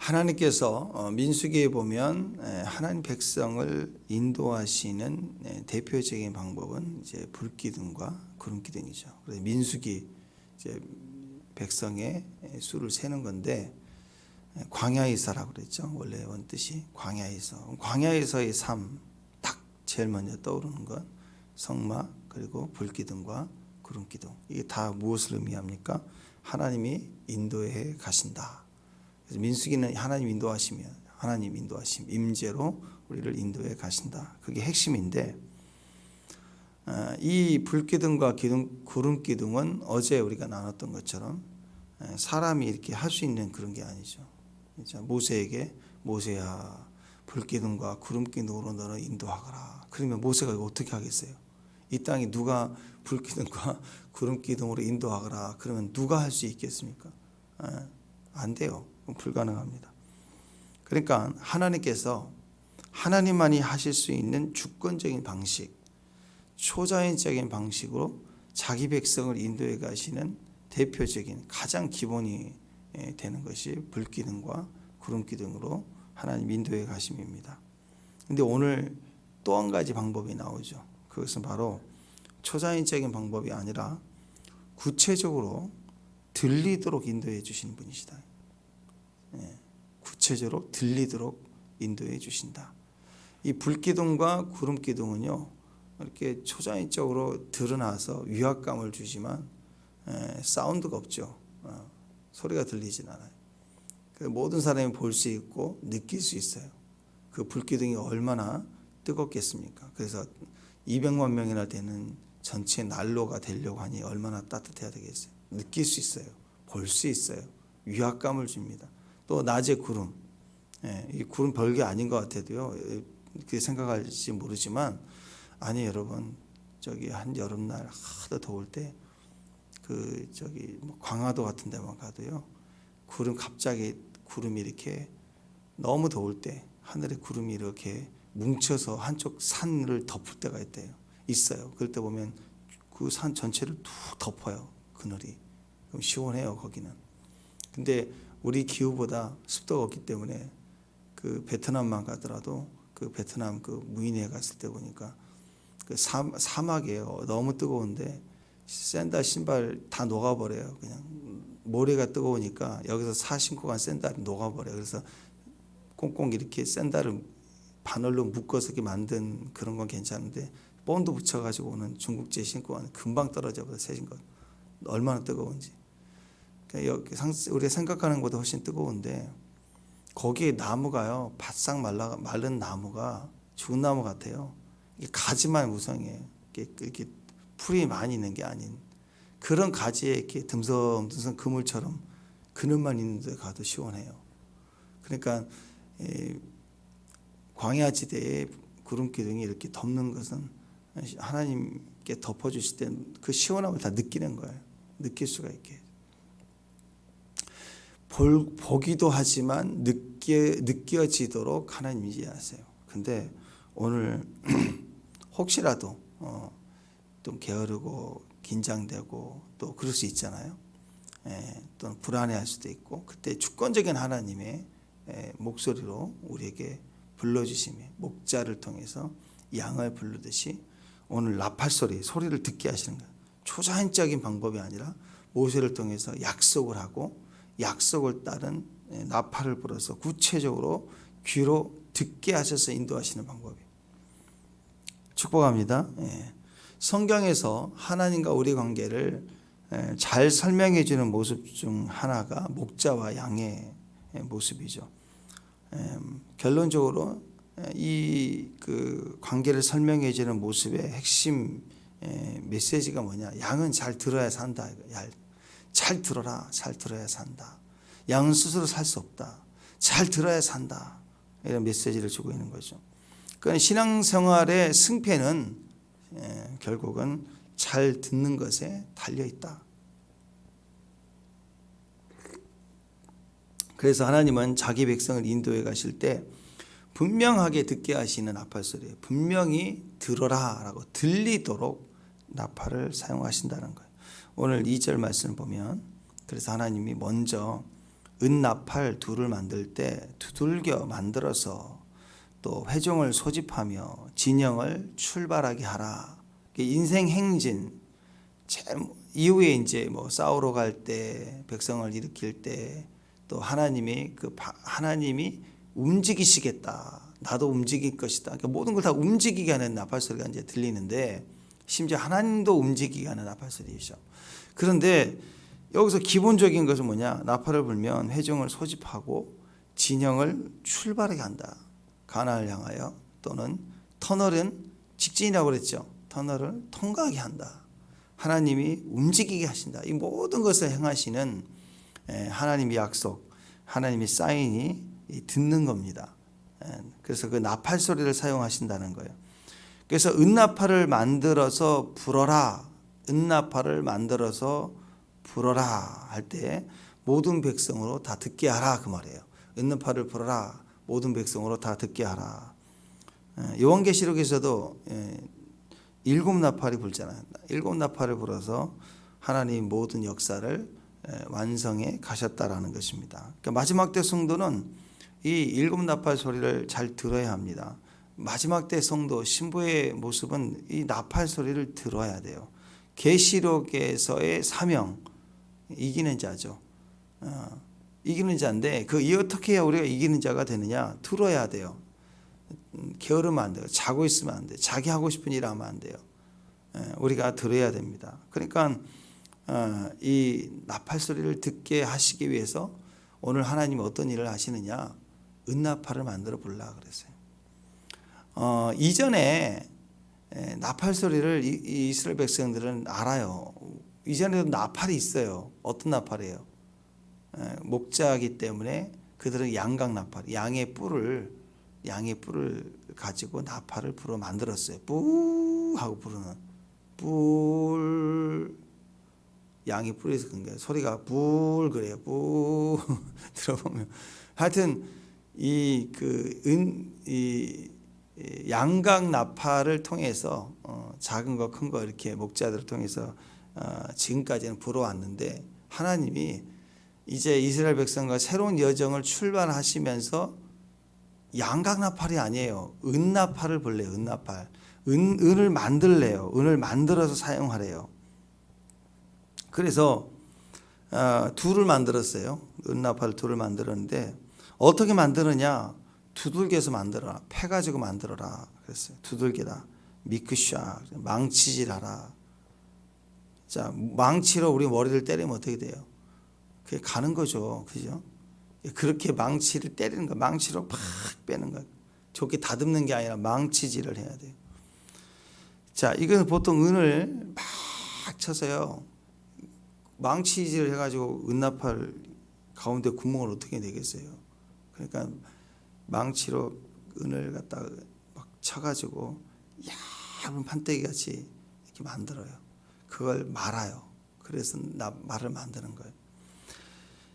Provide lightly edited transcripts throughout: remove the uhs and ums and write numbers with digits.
하나님께서 민수기에 보면 하나님 백성을 인도하시는 대표적인 방법은 이제 불기둥과 구름기둥이죠. 그래서 민수기 이제 백성의 수를 세는 건데 광야이사라고 그랬죠. 원래 원뜻이 광야에서. 광야에서의 삶 딱 제일 먼저 떠오르는 건 성막 그리고 불기둥과 구름기둥. 이게 다 무엇을 의미합니까? 하나님이 인도해 가신다. 그래서 민수기는 하나님 인도하시면 하나님 인도하심 임재로 우리를 인도해 가신다. 그게 핵심인데 이 불기둥과 구름기둥은 어제 우리가 나눴던 것처럼 사람이 이렇게 할 수 있는 그런 게 아니죠. 모세에게 모세야 불기둥과 구름기둥으로 너를 인도하거라. 그러면 모세가 이거 어떻게 하겠어요? 이 땅에 누가 불기둥과 구름기둥으로 인도하거라. 그러면 누가 할 수 있겠습니까? 안 돼요. 불가능합니다. 그러니까 하나님께서 하나님만이 하실 수 있는 주권적인 방식, 초자연적인 방식으로 자기 백성을 인도해 가시는 대표적인 가장 기본이 되는 것이 불기둥과 구름기둥으로 하나님 인도해 가심입니다. 그런데 오늘 또 한 가지 방법이 나오죠. 그것은 바로 초자연적인 방법이 아니라 구체적으로 들리도록 인도해 주시는 분이시다. 구체적으로 들리도록 인도해 주신다. 이 불기둥과 구름기둥은요, 이렇게 초자연적으로 드러나서 위압감을 주지만 사운드가 없죠. 소리가 들리진 않아요. 모든 사람이 볼 수 있고 느낄 수 있어요. 그 불기둥이 얼마나 뜨겁겠습니까? 그래서 200만 명이나 되는 전체 난로가 되려고 하니 얼마나 따뜻해야 되겠어요. 느낄 수 있어요. 볼 수 있어요. 위압감을 줍니다. 또 낮에 구름, 이 구름 별게 아닌 것 같아도요. 그렇게 생각할지 모르지만 아니 여러분, 저기 한 여름날 하도 더울 때 뭐 광화도 같은 데만 가도요. 갑자기 구름이 이렇게 너무 더울 때 하늘에 구름이 이렇게 뭉쳐서 한쪽 산을 덮을 때가 있어요. 그럴 때 보면 그 산 전체를 툭 덮어요. 그늘이. 그럼 시원해요, 거기는. 근데 우리 기후보다 습도가 없기 때문에 그 베트남만 가더라도 그 베트남 그 무인에 갔을 때 보니까 그 사막이에요. 너무 뜨거운데 샌들 신발 다 녹아버려요. 그냥 모래가 뜨거우니까 여기서 신고 간 샌들이 녹아버려요. 그래서 꽁꽁 이렇게 샌들을 바늘로 묶어서 이렇게 만든 그런 건 괜찮은데 본드 붙여가지고 오는 중국제 신고 가면 금방 떨어져 버려. 새진 것 얼마나 뜨거운지. 우리가 생각하는 것보다 훨씬 뜨거운데 거기에 나무가요, 바싹 마른 나무가 죽은 나무 같아요. 이게 가지만 무성해요. 이렇게 풀이 많이 있는 게 아닌 그런 가지에 이렇게 듬성듬성 그물처럼 그늘만 있는 데 가도 시원해요. 그러니까 광야지대에 구름기둥이 이렇게 덮는 것은 하나님께 덮어주실 때 그 시원함을 다 느끼는 거예요. 느낄 수가 있게. 보기도 하지만 느껴지도록 하나님이 이해하세요. 근데 오늘 혹시라도 좀 게으르고 긴장되고 또 그럴 수 있잖아요. 또는 불안해할 수도 있고 그때 주권적인 하나님의 목소리로 우리에게 불러주심에 목자를 통해서 양을 부르듯이 오늘 나팔 소리를 듣게 하시는 거예요. 초자연적인 방법이 아니라 모세를 통해서 약속을 하고 약속을 따른 나팔을 불어서 구체적으로 귀로 듣게 하셔서 인도하시는 방법이에요. 축복합니다. 성경에서 하나님과 우리 관계를 잘 설명해 주는 모습 중 하나가 목자와 양의 모습이죠. 결론적으로 이 그 관계를 설명해 주는 모습의 핵심 메시지가 뭐냐? 양은 잘 들어야 산다. 잘 들어라. 잘 들어야 산다. 양은 스스로 살 수 없다. 잘 들어야 산다. 이런 메시지를 주고 있는 거죠. 그러니까 신앙생활의 승패는 결국은 잘 듣는 것에 달려 있다. 그래서 하나님은 자기 백성을 인도해 가실 때 분명하게 듣게 하시는 나팔 소리예요. 분명히 들어라라고 들리도록 나팔을 사용하신다는 거예요. 오늘 2절 말씀을 보면 그래서 하나님이 먼저 은나팔 둘을 만들 때 두들겨 만들어서 또 회종을 소집하며 진영을 출발하게 하라. 인생 행진 이후에 이제 뭐 싸우러 갈 때, 백성을 일으킬 때, 또 하나님이 움직이시겠다. 나도 움직일 것이다. 그러니까 모든 걸 다 움직이게 하는 나팔 소리가 이제 들리는데, 심지어 하나님도 움직이게 하는 나팔 소리이죠. 그런데 여기서 기본적인 것은 뭐냐? 나팔을 불면 회중을 소집하고 진영을 출발하게 한다. 가나안을 향하여, 또는 터널은 직진이라고 그랬죠. 터널을 통과하게 한다. 하나님이 움직이게 하신다. 이 모든 것을 행하시는 하나님의 약속, 하나님의 사인이 듣는 겁니다. 그래서 그 나팔 소리를 사용하신다는 거예요. 그래서 은나팔을 만들어서 불어라. 은나팔을 만들어서 불어라 할 때 모든 백성으로 다 듣게 하라 그 말이에요. 은나팔을 불어라. 모든 백성으로 다 듣게 하라. 요한계시록에서도 7나팔이 불잖아요. 7나팔을 불어서 하나님 모든 역사를 완성해 가셨다라는 것입니다. 그러니까 마지막 때 성도는 이 7나팔 소리를 잘 들어야 합니다. 마지막 때 성도 신부의 모습은 이 나팔 소리를 들어야 돼요. 계시록에서의 사명, 이기는 자죠. 이기는 자인데 이 어떻게 해야 우리가 이기는 자가 되느냐? 들어야 돼요. 게으르면 안 돼요. 자고 있으면 안 돼요. 자기 하고 싶은 일 하면 안 돼요. 우리가 들어야 됩니다. 그러니까 이 나팔 소리를 듣게 하시기 위해서 오늘 하나님이 어떤 일을 하시느냐? 은나팔을 만들어 보려고 그랬어요. 이전에 나팔 소리를 이스라엘 백성들은 알아요. 이전에도 나팔이 있어요. 어떤 나팔이에요? 목자이기 때문에 그들은 양각 나팔, 양의 뿔을 가지고 나팔을 불어 만들었어요. 뿌 하고 부르는 뿔, 양이 뿔에서 그런 소리가 뿔 그래요. 뿌 들어보면 하여튼 이 양각 나팔을 통해서 작은 거 큰 거 이렇게 목자들을 통해서 지금까지는 불어왔는데, 하나님이 이제 이스라엘 백성과 새로운 여정을 출발하시면서 양각 나팔이 아니에요. 은나팔을 불래요. 은나팔. 은을 만들래요. 은을 만들어서 사용하래요. 그래서 둘을 만들었어요. 은나팔 둘을 만들었는데 어떻게 만드느냐? 두들겨서 만들어라. 패 가지고 만들어라. 그랬어요. 두들겨라. 미크샤. 망치질하라. 자, 망치로 우리 머리를 때리면 어떻게 돼요? 그게 가는 거죠. 그죠? 그렇게 망치를 때리는 거, 망치로 팍 빼는 거. 좋게 다듬는 게 아니라 망치질을 해야 돼요. 자, 이건 보통 은을 막 쳐서요. 망치질을 해가지고 은나팔 가운데 구멍을 어떻게 내겠어요? 그러니까 망치로 은을 갖다가 막 쳐가지고 얇은 판때기 같이 이렇게 만들어요. 그걸 말아요. 그래서 말을 만드는 거예요.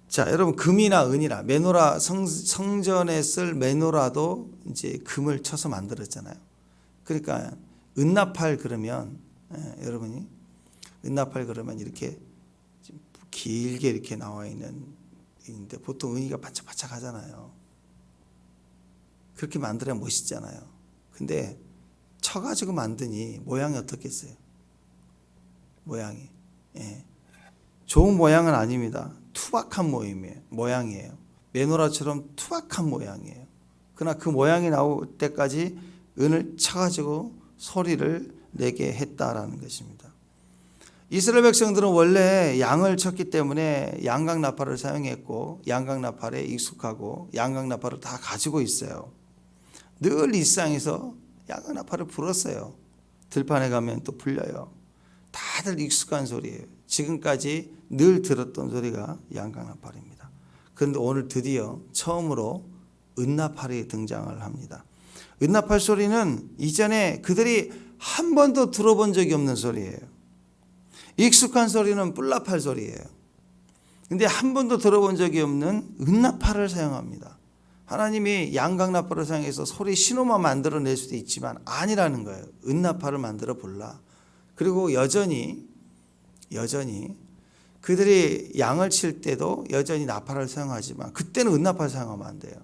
자, 여러분, 금이나 은이나 메노라, 성전에 쓸 메노라도 이제 금을 쳐서 만들었잖아요. 그러니까 은나팔 그러면 여러분이 은나팔 그러면 이렇게 길게 이렇게 나와 있는데 보통 은이가 반짝반짝 하잖아요. 그렇게 만들어야 멋있잖아요. 근데 쳐가지고 만드니 모양이 어떻겠어요? 모양이 좋은 모양은 아닙니다. 투박한 모양이에요. 메노라처럼 투박한 모양이에요. 그러나 그 모양이 나올 때까지 은을 쳐가지고 소리를 내게 했다라는 것입니다. 이스라엘 백성들은 원래 양을 쳤기 때문에 양각 나팔을 사용했고 양각 나팔에 익숙하고 양각 나팔을 다 가지고 있어요. 늘 일상에서 양각 나팔을 불었어요. 들판에 가면 또 불려요. 다들 익숙한 소리예요. 지금까지 늘 들었던 소리가 양각 나팔입니다. 그런데 오늘 드디어 처음으로 은나팔이 등장을 합니다. 은나팔 소리는 이전에 그들이 한 번도 들어본 적이 없는 소리예요. 익숙한 소리는 뿔나팔 소리예요. 근데 한 번도 들어본 적이 없는 은나팔을 사용합니다. 하나님이 양각 나팔을 사용해서 소리 신호만 만들어낼 수도 있지만 아니라는 거예요. 은나팔을 만들어 볼라. 그리고 여전히 그들이 양을 칠 때도 여전히 나팔을 사용하지만 그때는 은나팔을 사용하면 안 돼요.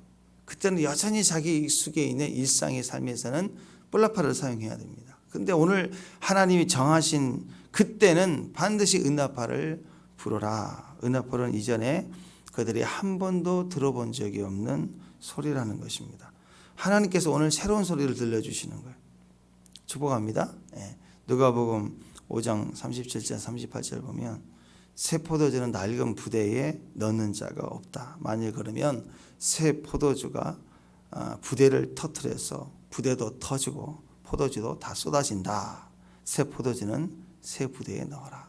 그때는 여전히 자기 익숙해 있는 일상의 삶에서는 뿔나팔을 사용해야 됩니다. 그런데 오늘 하나님이 정하신 그때는 반드시 은나팔을 불어라. 은나팔은 이전에 그들이 한 번도 들어본 적이 없는 소리라는 것입니다. 하나님께서 오늘 새로운 소리를 들려주시는 거예요. 축복합니다. 누가복음 5장 37절 38절 보면 새 포도주는 낡은 부대에 넣는 자가 없다. 만일 그러면 새 포도주가 부대를 터뜨려서 부대도 터지고 포도주도 다 쏟아진다. 새 포도주는 새 부대에 넣어라.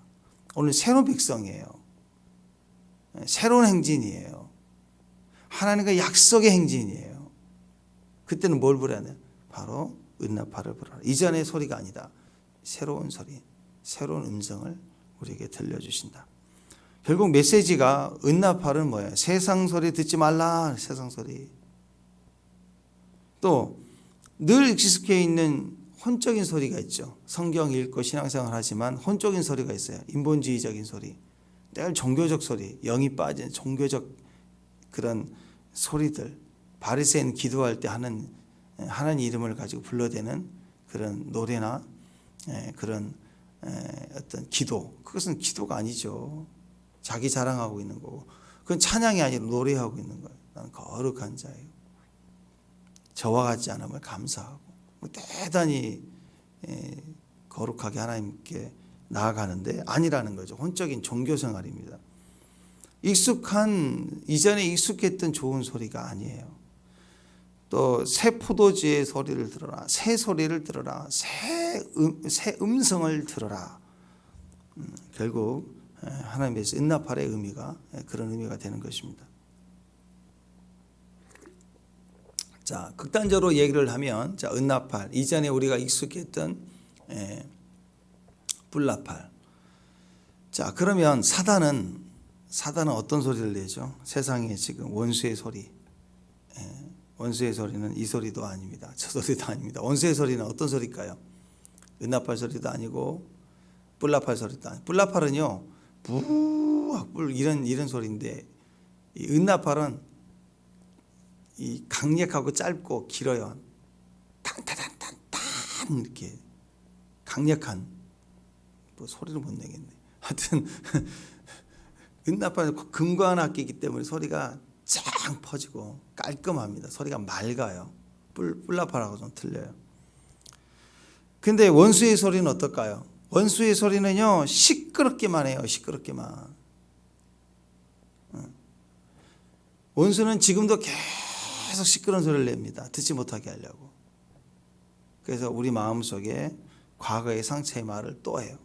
오늘 새로운 백성이에요. 새로운 행진이에요. 하나님과 약속의 행진이에요. 그때는 뭘 불어야 돼요? 바로 은나팔을 불어라. 이전의 소리가 아니다. 새로운 소리, 새로운 음성을 우리에게 들려주신다. 결국 메시지가 은나팔은 뭐예요? 세상 소리 듣지 말라. 세상 소리. 또 늘 익숙해 있는 혼적인 소리가 있죠. 성경 읽고 신앙생활 하지만 혼적인 소리가 있어요. 인본주의적인 소리. 늘 종교적 소리. 영이 빠진 종교적 그런 소리들. 바리새인 기도할 때 하는 하나님 이름을 가지고 불러대는 그런 노래나 그런 어떤 기도. 그것은 기도가 아니죠. 자기 자랑하고 있는 거고. 그건 찬양이 아니라 노래하고 있는 거예요. 나는 거룩한 자예요. 저와 같지 않음을 감사하고 대단히 거룩하게 하나님께 나아가는데 아니라는 거죠. 혼적인 종교 생활입니다. 이전에 익숙했던 좋은 소리가 아니에요. 또 새 포도주의 소리를 들어라. 새 소리를 들어라. 새 음성을 들어라. 결국 하나님께서 은나팔의 의미가 그런 의미가 되는 것입니다. 자, 극단적으로 얘기를 하면 자, 은나팔 이전에 우리가 익숙했던 뿔나팔. 자, 그러면 사단은 어떤 소리를 내죠? 세상에 지금 원수의 소리. 원수의 소리는 이 소리도 아닙니다. 저 소리도 아닙니다. 원수의 소리는 어떤 소리일까요? 은나팔 소리도 아니고 뿔나팔 소리도 아니고. 뿔나팔은요, 부악 이런 소리인데 이 은나팔은 이 강력하고 짧고 길어요. 탄탄탄탄탄 이렇게 강력한 뭐 소리를 못 내겠네. 하여튼 은나팔은 금관 악기이기 때문에 소리가 쫙 퍼지고 깔끔합니다. 소리가 맑아요. 뿔나팔하고 좀 틀려요. 근데 원수의 소리는 어떨까요? 원수의 소리는요 시끄럽기만 해요. 시끄럽기만. 원수는 지금도 계속 시끄러운 소리를 냅니다. 듣지 못하게 하려고. 그래서 우리 마음속에 과거의 상처의 말을 또 해요.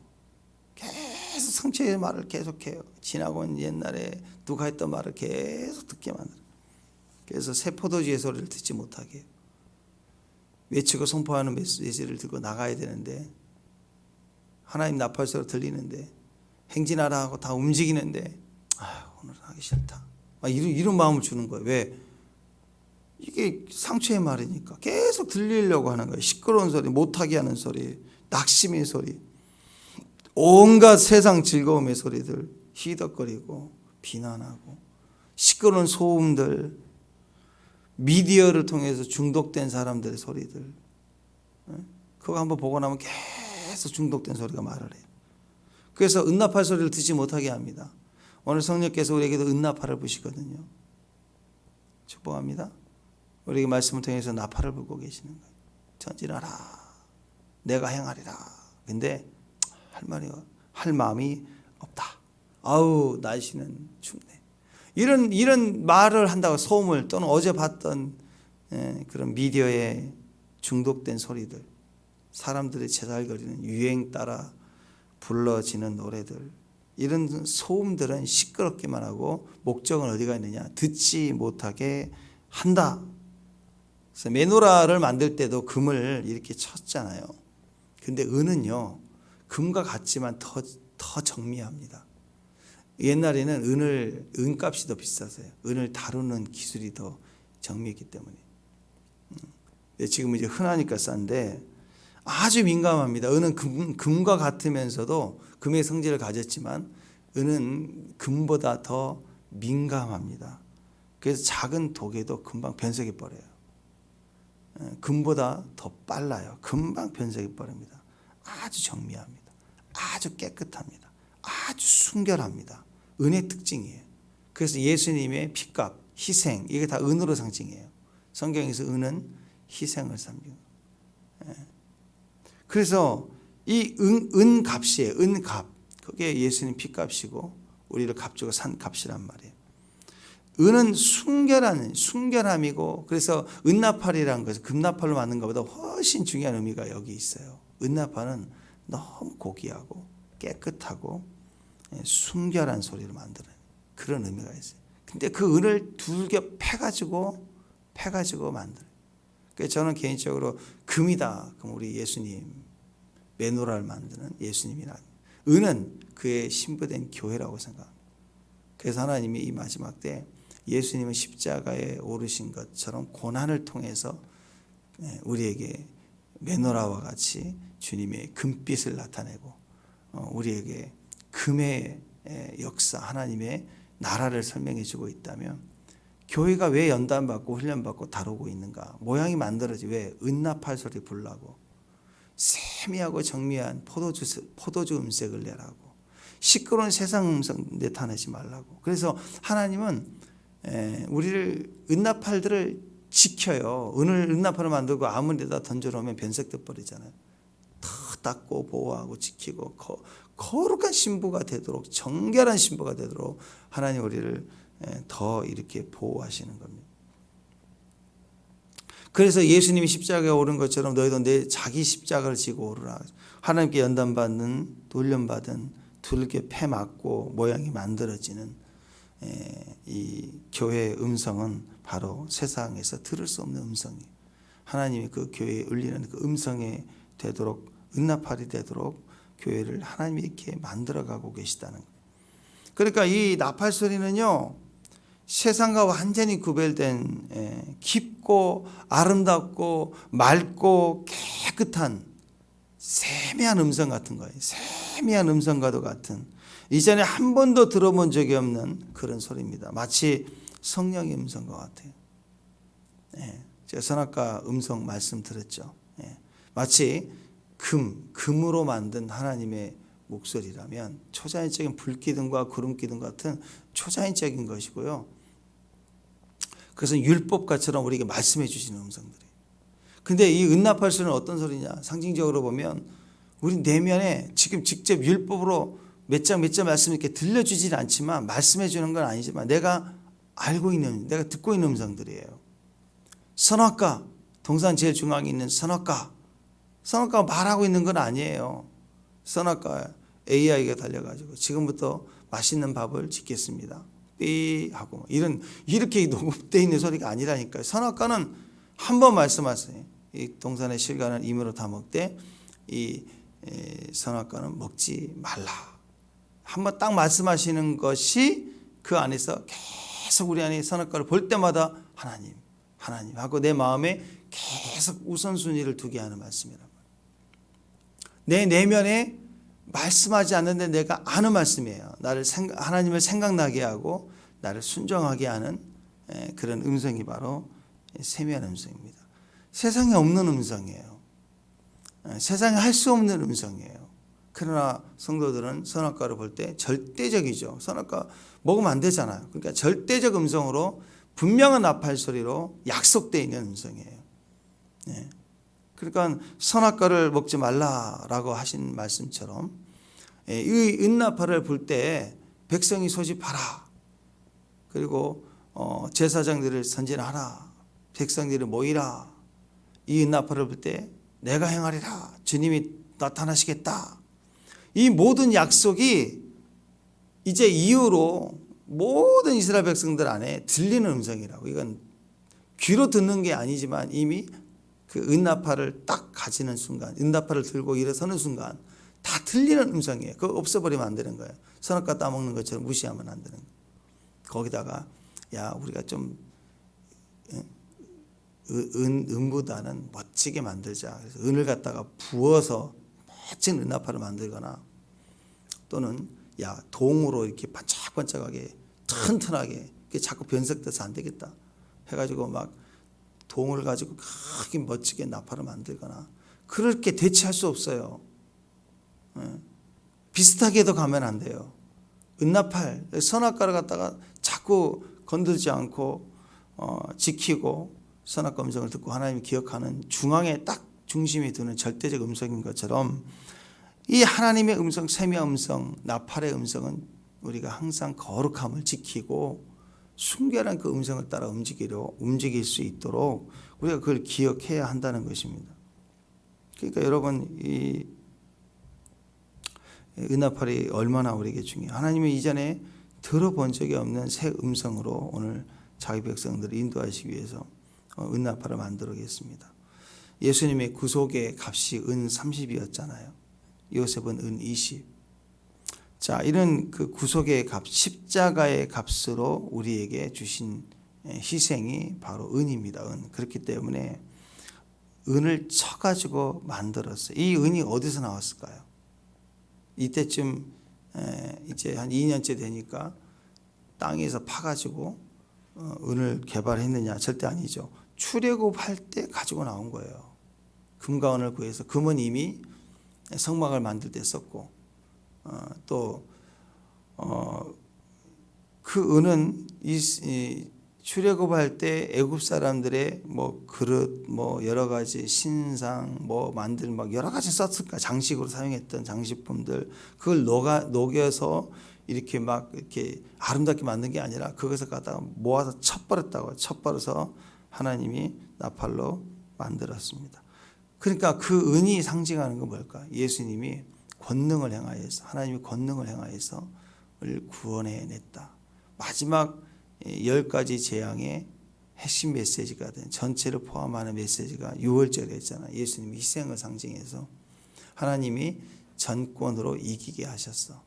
계속 상처의 말을 계속해요. 지나고 온 옛날에 누가 했던 말을 계속 듣게 만들어요. 그래서 새 포도주의 소리를 듣지 못하게 해요. 외치고 선포하는 메시지를 들고 나가야 되는데 하나님 나팔 소리 들리는데 행진하라 하고 다 움직이는데 오늘은 하기 싫다. 이런 마음을 주는 거예요. 왜? 이게 상처의 말이니까 계속 들리려고 하는 거예요. 시끄러운 소리, 못하게 하는 소리, 낙심의 소리, 온갖 세상 즐거움의 소리들, 희덕거리고 비난하고 시끄러운 소음들, 미디어를 통해서 중독된 사람들의 소리들. 그거 한번 보고 나면 계속 중독된 소리가 말을 해요. 그래서 은나팔 소리를 듣지 못하게 합니다. 오늘 성령께서 우리에게도 은나팔을 부시거든요. 축복합니다. 우리에게 말씀을 통해서 나팔을 불고 계시는 거예요. 전진하라. 내가 행하리라. 근데 할 마음이 없다. 아우 날씨는 춥네. 이런 말을 한다고 소음을 또는 어제 봤던 그런 미디어에 중독된 소리들, 사람들이 제잘거리는 유행 따라 불러지는 노래들, 이런 소음들은 시끄럽기만 하고 목적은 어디가 있느냐? 듣지 못하게 한다. 그래서 메노라를 만들 때도 금을 이렇게 쳤잖아요. 근데 은은요, 금과 같지만 더 정밀합니다. 옛날에는 은값이 더 비쌌어요. 은을 다루는 기술이 더 정밀했기 때문에. 지금 이제 흔하니까 싼데 아주 민감합니다. 은은 금과 같으면서도 금의 성질을 가졌지만 은은 금보다 더 민감합니다. 그래서 작은 독에도 금방 변색해 버려요. 금보다 더 빨라요. 금방 변색해 버립니다. 아주 정밀합니다. 아주 깨끗합니다. 아주 순결합니다. 은의 특징이에요. 그래서 예수님의 피값, 희생, 이게 다 은으로 상징해요. 성경에서 은은 희생을 상징해요. 그래서 이 은값이에요. 은값. 그게 예수님 피값이고 우리를 값주고 산 값이란 말이에요. 은은 순결함이고, 그래서 은나팔이라는 것은 금나팔로 만든 것보다 훨씬 중요한 의미가 여기 있어요. 은나팔은 너무 고귀하고 깨끗하고 순결한 소리를 만드는 그런 의미가 있어요. 근데 그 은을 두들겨 패가지고 만들어요. 그래서 저는 개인적으로 금이다. 그럼 우리 예수님 메노라를 만드는 예수님이란, 은은 그의 신부된 교회라고 생각합니다. 그래서 하나님이 이 마지막 때 예수님은 십자가에 오르신 것처럼 고난을 통해서 우리에게 메노라와 같이 주님의 금빛을 나타내고 우리에게 금의 역사, 하나님의 나라를 설명해 주고 있다면, 교회가 왜 연단받고 훈련받고 다루고 있는가? 모양이 만들어지 왜 은나팔 소리 부르라고, 세미하고 정미한 포도주 음색을 내라고, 시끄러운 세상 음성 나타내지 말라고. 그래서 하나님은 우리를 은나팔들을 지켜요. 은나팔을 만들고 아무 데다 던져놓으면 변색돼 버리잖아요. 다 닦고 보호하고 지키고 거룩한 신부가 되도록, 정결한 신부가 되도록 하나님 우리를 더 이렇게 보호하시는 겁니다. 그래서 예수님이 십자가에 오른 것처럼 너희도 내 자기 십자가를 지고 오르라. 하나님께 연단받는, 훈련받은, 두들겨 패 맞고 모양이 만들어지는 이 교회의 음성은 바로 세상에서 들을 수 없는 음성이에요. 하나님이 그 교회에 울리는 그 음성에 되도록, 은나팔이 되도록 교회를 하나님이 이렇게 만들어가고 계시다는 거예요. 그러니까 이 나팔 소리는요, 세상과 완전히 구별된 깊고 아름답고 맑고 깨끗한 세미한 음성 같은 거예요. 세미한 음성과도 같은, 이전에 한 번도 들어본 적이 없는 그런 소리입니다. 마치 성령의 음성과 같아요. 제가 선악과 음성 말씀 들었죠. 마치 금으로 만든 하나님의 목소리라면 초자연적인 불기둥과 구름기둥 같은 초자연적인 것이고요. 그것은 율법과처럼 우리에게 말씀해 주시는 음성들이에요. 근데 이 은나팔 소리는 어떤 소리냐? 상징적으로 보면 우리 내면에 지금 직접 율법으로 몇 장 말씀 이렇게 들려주지는 않지만, 말씀해 주는 건 아니지만 내가 알고 있는, 내가 듣고 있는 음성들이에요. 선악과, 동산 제일 중앙에 있는 선악과가 말하고 있는 건 아니에요. 선악과 AI가 달려가지고 지금부터 맛있는 밥을 짓겠습니다. 삐 하고 이렇게 녹음되어 있는 소리가 아니라니까요. 선악과는 한 번 말씀하세요. 이 동산의 실과는 임으로 다 먹되 이 선악과는 먹지 말라. 한 번 딱 말씀하시는 것이 그 안에서 계속 우리 안에 선악과를 볼 때마다 하나님 하고 내 마음에 계속 우선순위를 두게 하는 말씀이라고. 내 내면에 말씀하지 않는데 내가 아는 말씀이에요. 하나님을 생각나게 하고 나를 순종하게 하는 그런 음성이 바로 세미한 음성입니다. 세상에 없는 음성이에요. 세상에 할 수 없는 음성이에요. 그러나 성도들은 선악과를 볼 때 절대적이죠. 선악과 먹으면 안 되잖아요. 그러니까 절대적 음성으로, 분명한 나팔 소리로 약속되어 있는 음성이에요. 그러니까 선악과를 먹지 말라라고 하신 말씀처럼 이 은나팔을 불 때 백성이 소집하라. 그리고 제사장들을 선진하라. 백성들이 모이라. 이 은나팔을 불 때 내가 행하리라. 주님이 나타나시겠다. 이 모든 약속이 이제 이후로 모든 이스라엘 백성들 안에 들리는 음성이라고. 이건 귀로 듣는 게 아니지만 이미 그 은나팔을 딱 가지는 순간, 은나팔을 들고 일어서는 순간 다 들리는 음성이에요. 그거 없애버리면 안 되는 거예요. 선악과 따먹는 것처럼 무시하면 안 되는 거예요. 거기다가 우리가 좀 은보다는 멋지게 만들자. 그래서 은을 갖다가 부어서 멋진 은나팔을 만들거나, 또는 야, 동으로 이렇게 반짝반짝하게 튼튼하게 자꾸 변색돼서 안 되겠다 해가지고 막 동을 가지고 크게 멋지게 나팔을 만들거나 그렇게 대체할 수 없어요. 비슷하게도 가면 안 돼요. 은나팔, 선악과를 갖다가 자꾸 건들지 않고 지키고 선악과 음성을 듣고 하나님이 기억하는 중앙에 딱 중심이 두는 절대적 음성인 것처럼 이 하나님의 음성, 셈의 음성, 나팔의 음성은 우리가 항상 거룩함을 지키고 순결한 그 음성을 따라 움직일 수 있도록 우리가 그걸 기억해야 한다는 것입니다. 그러니까 여러분 이 은나팔이 얼마나 우리에게 중요해요. 하나님이 이전에 들어본 적이 없는 새 음성으로 오늘 자기 백성들을 인도하시기 위해서 은나팔을 만들어겠습니다. 예수님의 구속의 값이 은 30이었잖아요. 요셉은 은 20. 자, 이런 그 구속의 값, 십자가의 값으로 우리에게 주신 희생이 바로 은입니다. 은. 그렇기 때문에 은을 쳐가지고 만들었어요. 이 은이 어디서 나왔을까요? 이때쯤 이제 한 2년째 되니까 땅에서 파가지고 은을 개발했느냐? 절대 아니죠. 출애굽할 때 가지고 나온 거예요. 금과 은을 구해서 금은 이미 성막을 만들 때 썼고 또 그 은은 이 출애굽할 때 애굽 사람들의 뭐 그릇 뭐 여러 가지 신상 뭐 만들 막 여러 가지 썼을까 장식으로 사용했던 장식품들 그걸 녹여서 이렇게 막 이렇게 아름답게 만든 게 아니라 그것을 갖다가 모아서 쳤버렸다고 쳤버려서 하나님이 나팔로 만들었습니다. 그러니까 그 은이 상징하는 건 뭘까? 예수님이 권능을 행하여서 하나님이 권능을 행하여서 을 구원해냈다. 마지막 10가지 재앙의 핵심 메시지가 된 전체를 포함하는 메시지가 6월절에 했잖아요. 예수님이 희생을 상징해서 하나님이 전권으로 이기게 하셨어.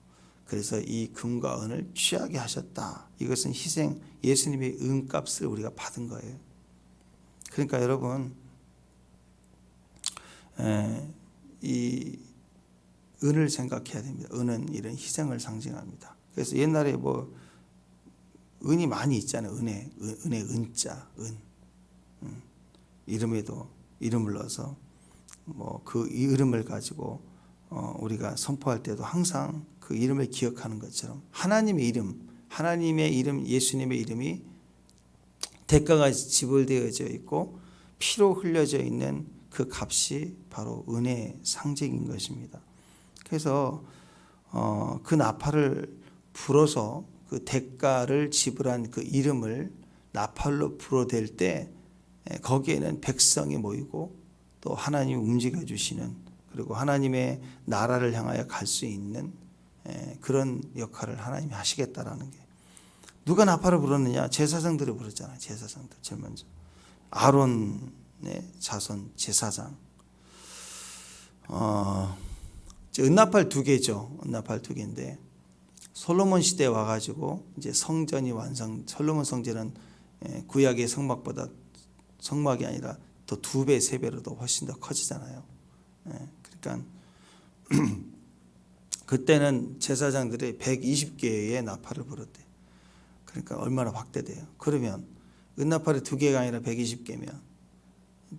그래서 이 금과 은을 취하게 하셨다. 이것은 희생, 예수님의 은값을 우리가 받은 거예요. 그러니까 여러분 이 은을 생각해야 됩니다. 은은 이런 희생을 상징합니다. 그래서 옛날에 뭐 은이 많이 있잖아요. 은의 은자, 은. 이름에도 이름을 넣어서 뭐 그 이름을 가지고 우리가 선포할 때도 항상 그 이름을 기억하는 것처럼 하나님의 이름, 예수님의 이름이 대가가 지불되어져 있고 피로 흘려져 있는 그 값이 바로 은혜의 상징인 것입니다. 그래서 그 나팔을 불어서 그 대가를 지불한 그 이름을 나팔로 불어댈 때 거기에는 백성이 모이고 또 하나님이 움직여 주시는 그리고 하나님의 나라를 향하여 갈 수 있는 그런 역할을 하나님이 하시겠다라는 게 누가 나팔을 불었느냐? 제사장들이 불었잖아요. 제사장들 제일 먼저 아론의 자손 제사장. 은나팔 2개죠. 은나팔 2개인데 솔로몬 시대에 와가지고 이제 성전이 솔로몬 성전은 구약의 성막보다 성막이 아니라 더 2배, 3배로도 훨씬 더 커지잖아요. 그러니까 그때는 제사장들이 120개의 나팔을 불었대. 그러니까 얼마나 확대돼요. 그러면 은나팔이 2개가 아니라 120개면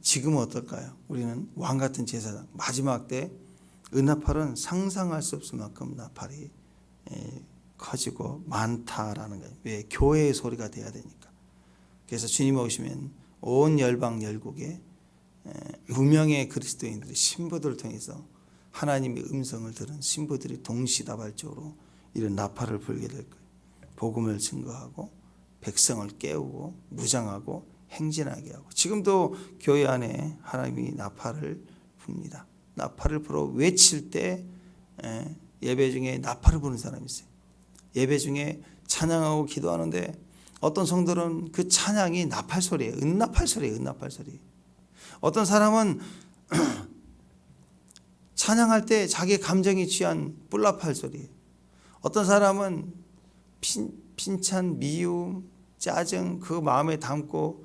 지금은 어떨까요? 우리는 왕 같은 제사장 마지막 때 은나팔은 상상할 수 없을 만큼 나팔이 커지고 많다라는 거예요. 왜? 교회의 소리가 돼야 되니까. 그래서 주님 오시면 온 열방 열국에 무명의 그리스도인들이 신부들을 통해서 하나님의 음성을 들은 신부들이 동시다발적으로 이런 나팔을 불게 될 거예요. 복음을 증거하고 백성을 깨우고 무장하고 행진하게 하고 지금도 교회 안에 하나님이 나팔을 붑니다. 나팔을 불어 외칠 때 예배 중에 나팔을 부는 사람이 있어요. 예배 중에 찬양하고 기도하는데 어떤 성들은 그 찬양이 나팔 소리예요. 은나팔 소리예요. 은나팔 소리. 어떤 사람은 찬양할 때 자기 감정이 취한 뿔나팔 소리. 어떤 사람은 핀찬, 미움, 짜증 그 마음에 담고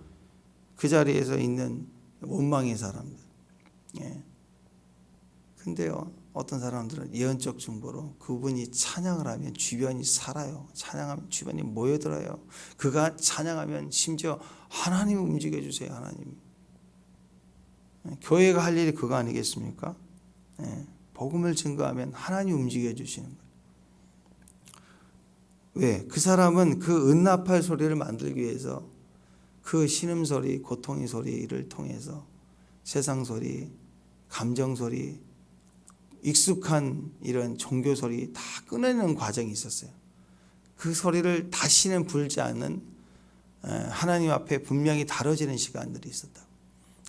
그 자리에서 있는 원망의 사람들. 근데요 어떤 사람들은 예언적 중보로 그분이 찬양을 하면 주변이 살아요. 찬양하면 주변이 모여들어요. 그가 찬양하면 심지어 하나님 움직여 주세요. 하나님. 교회가 할 일이 그거 아니겠습니까? 복음을 증거하면 하나님 움직여 주시는 거예요. 왜? 그 사람은 그 은나팔 소리를 만들기 위해서 그 신음소리, 고통의 소리를 통해서 세상 소리, 감정 소리, 익숙한 이런 종교 소리 다 끊어내는 과정이 있었어요. 그 소리를 다시는 불지 않는 하나님 앞에 분명히 다뤄지는 시간들이 있었다.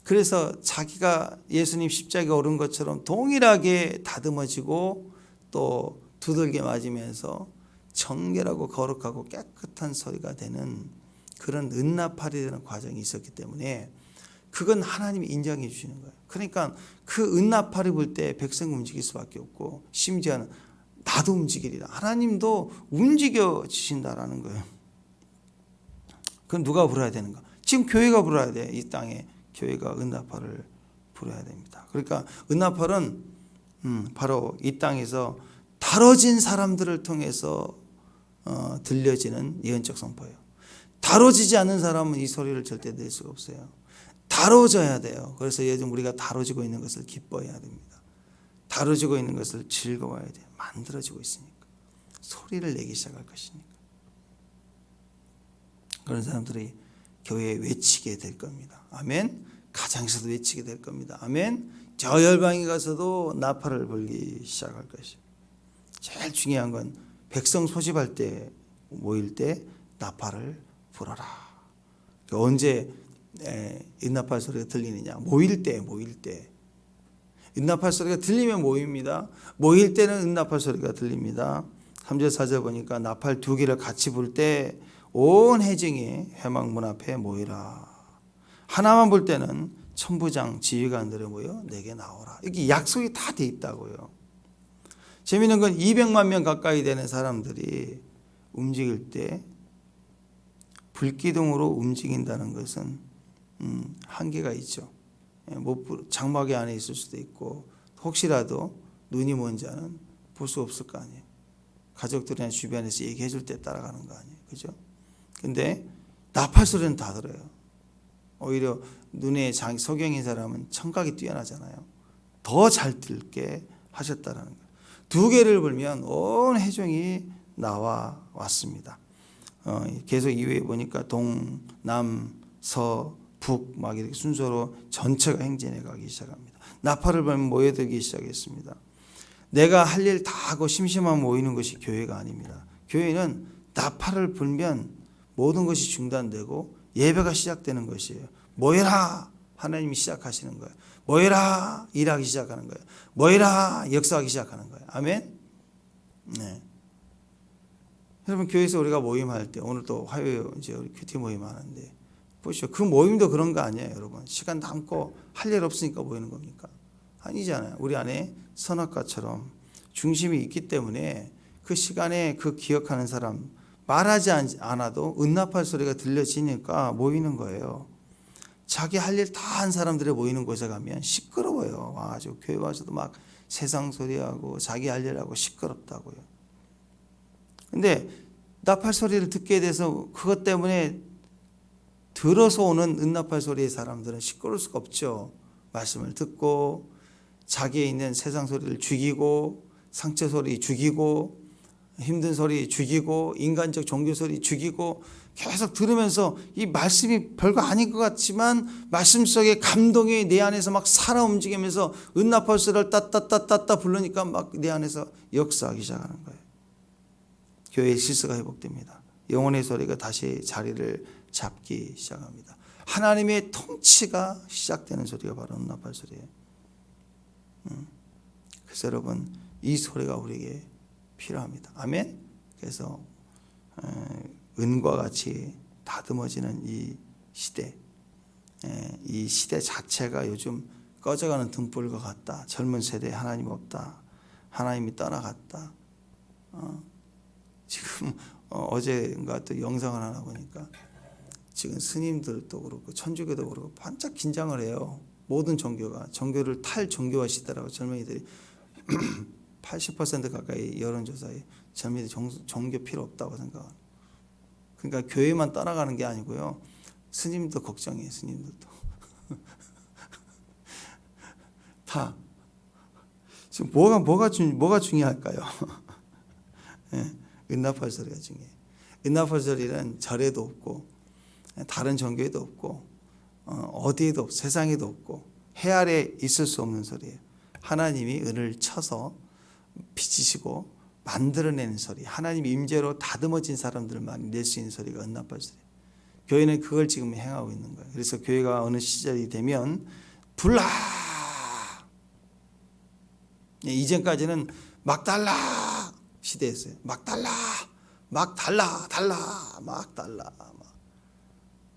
그래서 자기가 예수님 십자가에 오른 것처럼 동일하게 다듬어지고 또 두들겨 맞으면서 정결하고 거룩하고 깨끗한 소리가 되는 그런 은나팔이 되는 과정이 있었기 때문에 그건 하나님이 인정해 주시는 거예요. 그러니까 그 은나팔이 불 때 백성 움직일 수밖에 없고 심지어는 나도 움직이리라. 하나님도 움직여 주신다라는 거예요. 그건 누가 불어야 되는가? 지금 교회가 불어야 돼. 이 땅에 교회가 은나팔을 불어야 됩니다. 그러니까 은나팔은 바로 이 땅에서 다뤄진 사람들을 통해서 들려지는 예언적 선포예요. 다뤄지지 않는 사람은 이 소리를 절대 낼 수가 없어요. 다뤄져야 돼요. 그래서 요즘 우리가 다뤄지고 있는 것을 기뻐해야 됩니다. 다뤄지고 있는 것을 즐거워해야 돼요. 만들어지고 있으니까. 소리를 내기 시작할 것이니까. 그런 사람들이 교회에 외치게 될 겁니다. 아멘. 가정에서도 외치게 될 겁니다. 아멘. 저 열방에 가서도 나팔을 불기 시작할 것이에요. 제일 중요한 건 백성 소집할 때 모일 때 나팔을 불어라. 언제 은나팔 소리가 들리느냐? 모일 때. 은나팔 소리가 들리면 모입니다. 모일 때는 은나팔 소리가 들립니다. 3절 4절 보니까 나팔 두 개를 같이 불 때 온 회중이 회막문 앞에 모이라. 하나만 볼 때는 천부장 지휘관들이 모여 내게 나오라. 이렇게 약속이 다 돼 있다고요. 재미있는 건 200만 명 가까이 되는 사람들이 움직일 때 불기둥으로 움직인다는 것은 한계가 있죠. 장막의 안에 있을 수도 있고 혹시라도 눈이 먼 자는 볼 수 없을 거 아니에요. 가족들이나 주변에서 얘기해 줄 때 따라가는 거 아니에요. 그죠? 근데 나팔 소리는 다 들어요. 오히려 눈에 소경인 사람은 청각이 뛰어나잖아요. 더 잘 들게 하셨다라는 거예요. 두 개를 불면 온 회중이 나와 왔습니다. 계속 이후에 보니까 동, 남, 서, 북 막 이렇게 순서로 전체가 행진해 가기 시작합니다. 나팔을 불면 모여들기 시작했습니다. 내가 할 일 다 하고 심심하면 모이는 것이 교회가 아닙니다. 교회는 나팔을 불면 모든 것이 중단되고 예배가 시작되는 것이에요. 모여라! 하나님이 시작하시는 거예요. 모여라! 일하기 시작하는 거예요. 모여라! 역사하기 시작하는 거예요. 아멘? 네. 여러분, 교회에서 우리가 모임할 때, 오늘 또 화요일 이제 우리 큐티 모임 하는데, 보시죠. 그 모임도 그런 거 아니에요, 여러분. 시간 남고 할 일 없으니까 모이는 겁니까? 아니잖아요. 우리 안에 선악과처럼 중심이 있기 때문에 그 시간에 그 기억하는 사람, 말하지 않아도 은나팔 소리가 들려지니까 모이는 거예요. 자기 할 일 다 한 사람들이 모이는 곳에 가면 시끄러워요. 아주 교회 와서도 막 세상 소리하고 자기 할 일하고 시끄럽다고요. 근데 나팔 소리를 듣게 돼서 그것 때문에 들어서 오는 은나팔 소리의 사람들은 시끄러울 수가 없죠. 말씀을 듣고 자기에 있는 세상 소리를 죽이고 상처 소리 죽이고 힘든 소리 죽이고 인간적 종교 소리 죽이고 계속 들으면서 이 말씀이 별거 아닌 것 같지만 말씀 속에 감동이 내 안에서 막 살아 움직이면서 은나팔 소리를 따따따따따 부르니까 막 내 안에서 역사하기 시작하는 거예요. 교회의 질서가 회복됩니다. 영혼의 소리가 다시 자리를 잡기 시작합니다. 하나님의 통치가 시작되는 소리가 바로 은나팔 소리예요. 그래서 여러분 이 소리가 우리에게 필요합니다. 아멘. 그래서 은과 같이 다듬어지는 이 시대, 이 시대 자체가 요즘 꺼져가는 등불과 같다. 젊은 세대에 하나님 없다. 하나님이 떠나갔다. 지금 어제인가 또 영상을 하나 보니까 지금 스님들도 그렇고 천주교도 그렇고 반짝 긴장을 해요. 모든 종교가 종교를 탈종교화 시대라고 젊은이들이 80% 가까이 여론조사에 젊은이들이 종교 필요 없다고 생각합니다. 그러니까 교회만 따라가는 게 아니고요. 스님도 걱정해요. 스님들도. 다 지금 뭐가 중요할까요? 예, 은나팔소리가 중요해요. 은나팔소리는 절에도 없고 다른 종교에도 없고 어디에도 없고 세상에도 없고 해 아래 있을 수 없는 소리예요. 하나님이 은을 쳐서 빚으시고 만들어내는 소리, 하나님 임재로 다듬어진 사람들만 낼 수 있는 소리가 은나팔소리예요. 교회는 그걸 지금 행하고 있는 거예요. 그래서 교회가 어느 시절이 되면 불라, 이전까지는 막 달라 시대였어요. 막 달라, 막 달라, 막 달라.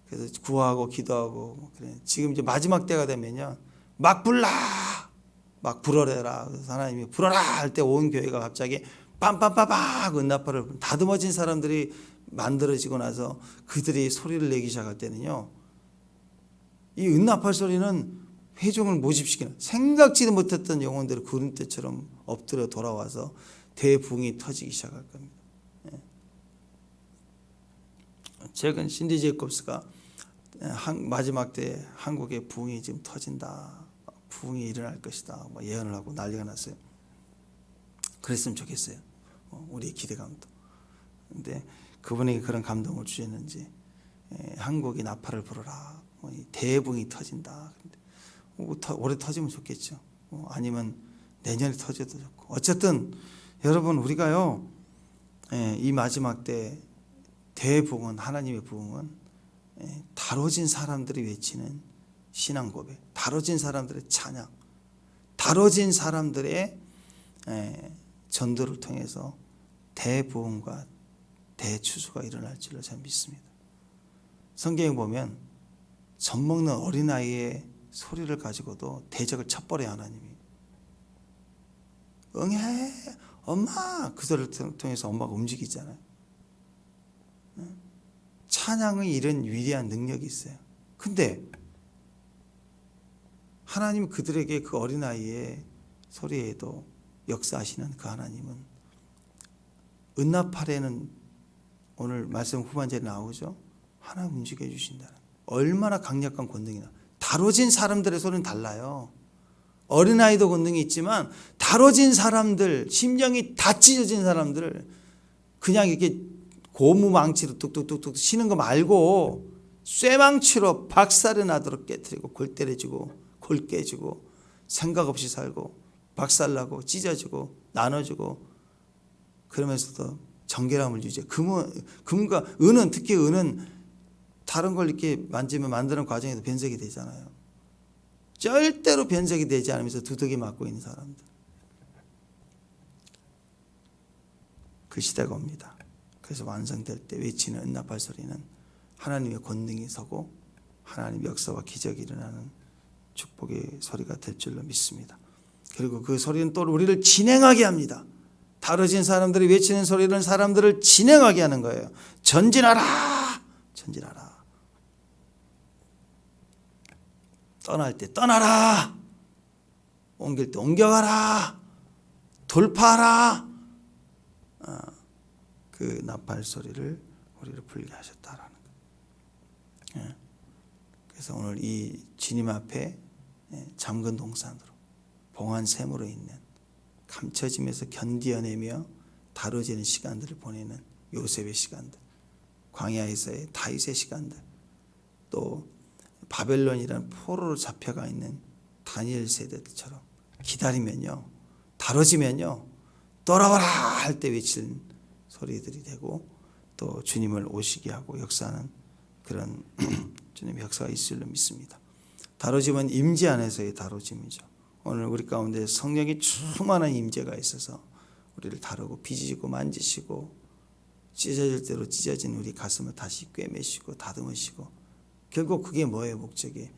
그래서 구하고 기도하고 그래. 지금 이제 마지막 때가 되면요, 막 불라, 막 불어래라. 그래서 하나님이 불어라 할 때 온 교회가 갑자기 빰빰빰빰 은나팔을 다듬어진 사람들이 만들어지고 나서 그들이 소리를 내기 시작할 때는요, 이 은나팔 소리는 회중을 모집시키는, 생각지도 못했던 영혼들이 구름대처럼 엎드려 돌아와서 대붕이 터지기 시작할 겁니다. 최근 신디 제이콥스가 마지막 때 한국에 부흥이 지금 터진다, 부흥이 일어날 것이다 예언을 하고 난리가 났어요. 그랬으면 좋겠어요. 우리의 기대감도. 근데 그분에게 그런 감동을 주셨는지 한국이 나팔을 불어라, 대붕이 터진다. 올해 터지면 좋겠죠. 아니면 내년에 터져도 좋고. 어쨌든 여러분, 우리가요, 이 마지막 때 대붕은, 하나님의 부흥은 다뤄진 사람들이 외치는 신앙 고백, 다뤄진 사람들의 찬양, 다뤄진 사람들의 전도를 통해서 대부흥과 대추수가 일어날 줄로 저는 믿습니다. 성경에 보면 젖먹는 어린아이의 소리를 가지고도 대적을 쳐버려요. 하나님이 응해 엄마, 그 소리를 통해서 엄마가 움직이잖아요. 찬양의 이런 위대한 능력이 있어요. 근데 하나님 그들에게 그 어린아이의 소리에도 역사하시는 그 하나님은 은나팔에는, 오늘 말씀 후반절에 나오죠, 하나님 움직여 주신다는, 얼마나 강력한 권능이나. 다뤄진 사람들의 소리는 달라요. 어린아이도 권능이 있지만 다뤄진 사람들, 심령이 다 찢어진 사람들, 그냥 이렇게 고무망치로 뚝뚝뚝뚝 치는 거 말고 쇠망치로 박살이 나도록 깨트리고, 골 때려주고, 골 깨지고, 생각 없이 살고, 박살나고, 찢어지고, 나눠주고, 그러면서도 정결함을 유지해. 금과 은은, 특히 은은 다른 걸 이렇게 만지면 만드는 과정에도 변색이 되잖아요. 절대로 변색이 되지 않으면서 두둑이 맞고 있는 사람들, 그 시대가 옵니다. 그래서 완성될 때 외치는 은나팔 소리는 하나님의 권능이 서고 하나님의 역사와 기적이 일어나는 축복의 소리가 될 줄로 믿습니다. 그리고 그 소리는 또 우리를 진행하게 합니다. 다뤄진 사람들이 외치는 소리는 사람들을 진행하게 하는 거예요. 전진하라, 전진하라. 떠날 때 떠나라, 옮길 때 옮겨가라, 돌파하라. 그 나팔 소리를 우리를 불게 하셨다라는 거예요. 그래서 오늘 이 주님 앞에 잠근 동산으로, 봉한 샘으로 있는, 감춰지면서 견디어내며 다뤄지는 시간들을 보내는 요셉의 시간들, 광야에서의 다윗의 시간들, 또 바벨론이라는 포로로 잡혀가 있는 다니엘 세대들처럼 기다리면요, 다뤄지면요, 돌아와라 할 때 외치는 소리들이 되고, 또 주님을 오시게 하고 역사하는 그런 주님의 역사가 있을 줄 믿습니다. 다뤄짐은 임재 안에서의 다뤄짐이죠. 오늘 우리 가운데 성령이 충만한 임재가 있어서 우리를 다루고 빚으시고 만지시고, 찢어질 대로 찢어진 우리 가슴을 다시 꿰매시고 다듬으시고, 결국 그게 뭐예요? 목적이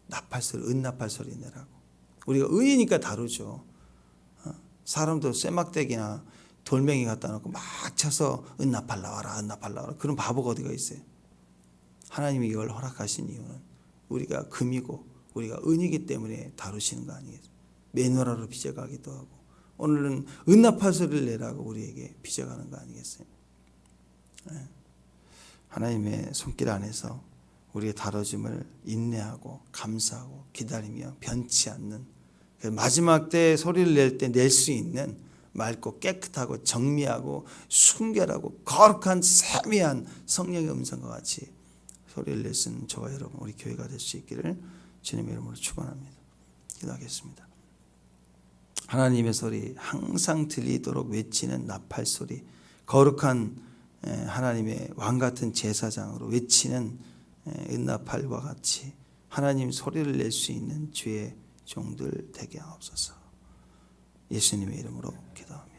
나팔소리, 은나팔소리 내라고. 우리가 은이니까 다루죠. 사람도 쇠막대기나 돌멩이 갖다 놓고 막 쳐서 은나팔 나와라, 은나팔 나와라. 그런 바보가 어디가 있어요? 하나님이 이걸 허락하신 이유는 우리가 금이고 우리가 은이기 때문에 다루시는 거 아니겠어요? 메노라로 빚어가기도 하고, 오늘은 은나팔 소리를 내라고 우리에게 빚어가는 거 아니겠어요? 하나님의 손길 안에서 우리의 다뤄짐을 인내하고 감사하고 기다리며 변치 않는 마지막 때 소리를 낼 때 낼 수 있는 맑고 깨끗하고 정미하고 순결하고 거룩한 세미한 성령의 음성과 같이 소리를 낼 수 있는 저와 여러분 우리 교회가 될 수 있기를 주님의 이름으로 축원합니다. 기도하겠습니다. 하나님의 소리 항상 들리도록 외치는 나팔 소리, 거룩한 하나님의 왕같은 제사장으로 외치는 은나팔과 같이 하나님 소리를 낼 수 있는 주의 종들 되게 하옵소서. 예수님의 이름으로 기도합니다.